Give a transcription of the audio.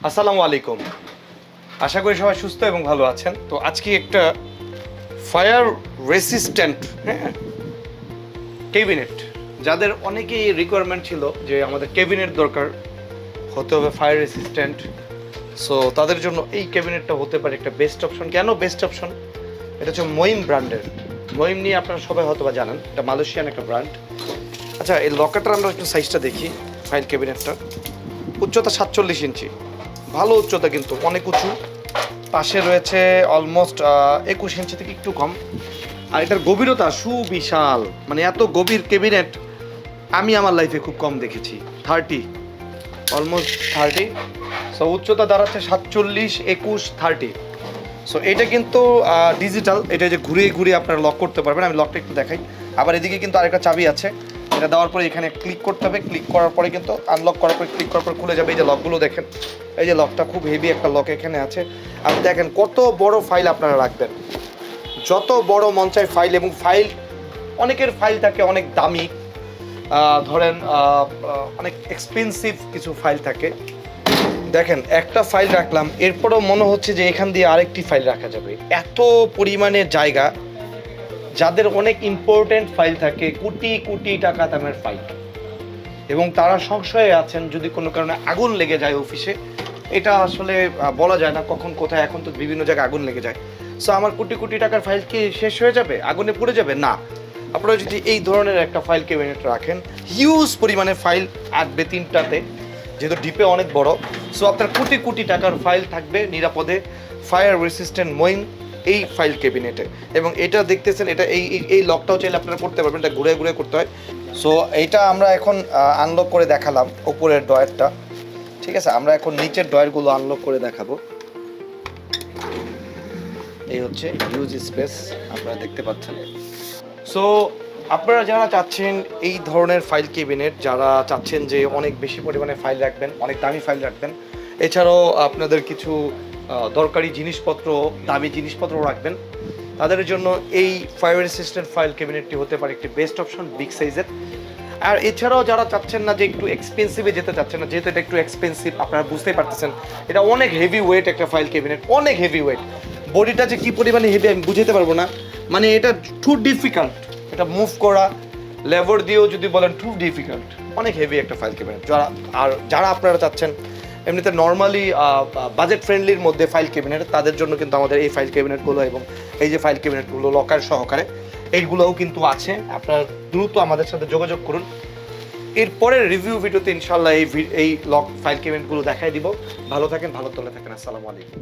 আসসালামু আলাইকুম। আশা করি সবাই সুস্থ এবং ভালো আছেন। তো আজকে একটা ফায়ার রেসিস্ট্যান্ট ক্যাবিনেট, যাদের অনেকেই রিকোয়ারমেন্ট ছিল যে আমাদের ক্যাবিনেট দরকার, হতে হবে ফায়ার রেসিস্ট্যান্ট। সো তাদের জন্য এই ক্যাবিনেটটা হতে পারে একটা বেস্ট অপশন। কেন বেস্ট অপশন? এটা হচ্ছে মহিম ব্র্যান্ডের। মহিম নিয়ে আপনারা সবাই হয়তো বা জানেন, এটা মালয়েশিয়ান একটা ব্র্যান্ড। আচ্ছা, এই লকারটার আমরা একটু সাইজটা দেখি। ফাইল ক্যাবিনেটটা উচ্চতা 47 ইঞ্চি, ভালো উচ্চতা, কিন্তু অনেক উঁচু। পাশে রয়েছে অলমোস্ট 21 ইঞ্চি থেকে একটু কম। আর এটার গভীরতা সুবিশাল, মানে এত গভীর ক্যাবিনেট আমি আমার লাইফে খুব কম দেখেছি। 30, অলমোস্ট 30। সো উচ্চতা দাঁড়াচ্ছে 47, 21, 30। সো এটা কিন্তু ডিজিটাল, এটা যে ঘুরিয়ে ঘুরিয়ে আপনারা লক করতে পারবেন। আমি লকটা একটু দেখাই। আবার এদিকে কিন্তু আরেকটা চাবি আছে, এটা দেওয়ার পরে এখানে ক্লিক করতে হবে। ক্লিক করার পরে কিন্তু আনলক করার পরে ক্লিক করার পরে খুলে যাবে। এই যে লকগুলো দেখেন, এই যে লকটা খুব হেভি একটা লক এখানে আছে। আপনি দেখেন কত বড় ফাইল আপনারা রাখবেন, যত বড় মন চায় ফাইল। এবং ফাইল, অনেকের ফাইল থাকে অনেক দামি, ধরেন অনেক এক্সপেন্সিভ কিছু ফাইল থাকে। দেখেন একটা ফাইল রাখলাম, এরপরও মনে হচ্ছে যে এখান দিয়ে আরেকটি ফাইল রাখা যাবে। এত পরিমাণে জায়গা, যাদের অনেক ইম্পর্টেন্ট ফাইল থাকে, কোটি কোটি টাকা দামের ফাইল, এবং তারা সংশয়ে আছেন যদি কোনো কারণে আগুন লেগে যায় অফিসে। এটা আসলে বলা যায় না কখন কোথায়, এখন তো বিভিন্ন জায়গায় আগুন লেগে যায়। সো আমার কোটি কোটি টাকার ফাইল কি শেষ হয়ে যাবে, আগুনে পড়ে যাবে? না। আপনারা যদি এই ধরনের একটা ফাইল ক্যাবিনেট রাখেন, হিউজ পরিমাণে ফাইল আটবে তিনটাতে, যেহেতু ডিপে অনেক বড়। সো আপনার কোটি কোটি টাকার ফাইল থাকবে নিরাপদে ফায়ার রেসিস্ট্যান্ট মহিম এই ফাইল ক্যাবিনেটে। এবং এটা দেখতেছেন, এটা এই লকটাও চাইলে আপনারা করতে পারবেন, এটা ঘুরে ঘুরে করতে হয়। সো এইটা আমরা এখন আনলক করে দেখালাম উপরের ডয়ারটা, ঠিক আছে। আমরা এখন নিচের ডয়ারগুলো আনলক করে দেখাবো। এই হচ্ছে হিউজ স্পেস, আপনারা দেখতে পাচ্ছেন। সো আপনারা যারা চাচ্ছেন এই ধরনের ফাইল ক্যাবিনেট, যারা চাচ্ছেন যে অনেক বেশি পরিমাণে ফাইল রাখবেন, অনেক দামি ফাইল রাখবেন, এছাড়াও আপনাদের কিছু দরকারি জিনিসপত্র, দামি জিনিসপত্র রাখবেন, তাদের জন্য এই ফায়ার রেসিস্ট্যান্ট ফাইল ক্যাবিনেটটি হতে পারে একটি বেস্ট অপশন, বিগ সাইজের। আর এছাড়াও যারা চাচ্ছেন না, যে একটু এক্সপেন্সিভে যেতে চাচ্ছেন না, যেহেতু এটা একটু এক্সপেন্সিভ, আপনারা বুঝতেই পারতেছেন এটা অনেক হেভি ওয়েট একটা ফাইল ক্যাবিনেট, অনেক হেভি ওয়েট। বডিটা যে কী পরিমাণে হেভি আমি বুঝাতে পারবো না, মানে এটা টু ডিফিকাল্ট, এটা মুভ করা, লেভার দিয়েও যদি বলেন টু ডিফিকাল্ট, অনেক হেভি একটা ফাইল ক্যাবিনেট। যারা আপনারা চাচ্ছেন এমনিতে নর্মালি বাজেট ফ্রেন্ডলির মধ্যে ফাইল ক্যাবিনেট, তাদের জন্য কিন্তু আমাদের এই ফাইল ক্যাবিনেটগুলো এবং এই যে ফাইল ক্যাবিনেটগুলো লকার সহকারে, এইগুলোও কিন্তু আছে। আপনারা দ্রুত আমাদের সাথে যোগাযোগ করুন। এরপরের রিভিউ ভিডিওতে ইনশাল্লাহ এই লক ফাইল ক্যাবিনেটগুলো দেখাই দিব। ভালো থাকেন, ভালো তলে থাকেন। আসসালামু আলাইকুম।